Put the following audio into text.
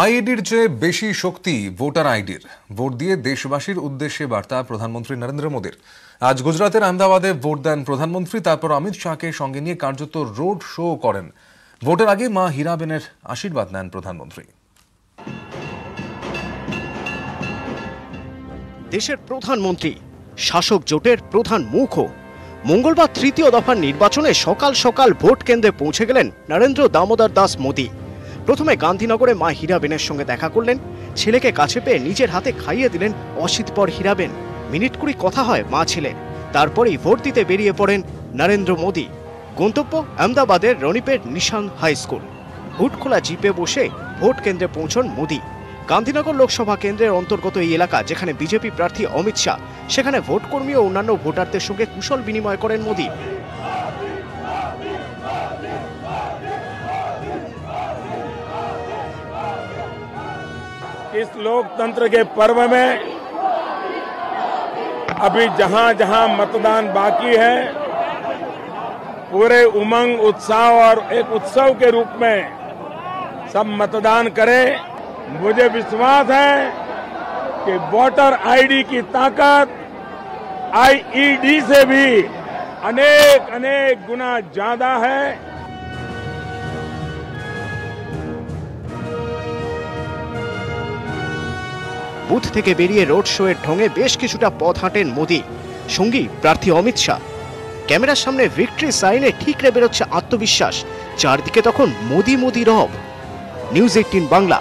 আইইডির চেয়ে বেশি শক্তি ভোটার আইডির। ভোট দিয়ে দেশবাসীর উদ্দেশ্যে বার্তা প্রধানমন্ত্রী নরেন্দ্র মোদীর। আজ গুজরাতের আহমেদাবাদে ভোট দেন প্রধানমন্ত্রী, তারপর অমিত শাহকে সঙ্গে নিয়ে কার্যত রোড শো করেন। ভোটের আগে মা হীরাবেনের আশীর্বাদ নেন প্রধানমন্ত্রী। দেশের প্রধানমন্ত্রী, শাসক জোটের প্রধান মুখও মঙ্গলবার তৃতীয় দফার নির্বাচনে সকাল সকাল ভোট কেন্দ্রে পৌঁছে গেলেন নরেন্দ্র দামোদর দাস মোদী। প্রথমে গান্ধীনগরে মা হীরাবেনের সঙ্গে দেখা করলেন, ছেলেকে কাছে পেয়ে নিজের হাতে খাইয়ে দিলেন অশীতপর হীরাবেন। মিনিট কুড়ি কথা হয় মা ছেলের, তারপরেই ভোট দিতে বেরিয়ে পড়েন নরেন্দ্র মোদী। গন্তব্য আহমেদাবাদের রনিপেট নিশান হাই স্কুল। হুড খোলা জিপে বসে ভোট কেন্দ্রে পৌঁছন মোদী। গান্ধীনগর লোকসভা কেন্দ্রের অন্তর্গত এই এলাকা, যেখানে বিজেপি প্রার্থী অমিত শাহ, সেখানে ভোটকর্মী ও অন্যান্য ভোটারদের সঙ্গে কুশল বিনিময় করেন মোদী। इस लोकतंत्र के पर्व में अभी जहां जहां मतदान बाकी है, पूरे उमंग, उत्साह और एक उत्सव के रूप में सब मतदान करें। मुझे विश्वास है कि वोटर आईडी की ताकत आईईडी से भी अनेक गुना ज्यादा है। বুথ থেকে বেরিয়ে রোড শো এর ঢঙে বেশ কিছুটা পথ হাঁটেন মোদী। সঙ্গী প্রার্থী অমিত শাহ। ক্যামেরার সামনে ভিক্টরি সাইনে ঠিকরে বেরোচ্ছে আত্মবিশ্বাস। চারদিকে তখন মোদী মোদী রব। নিউজ 18 বাংলা।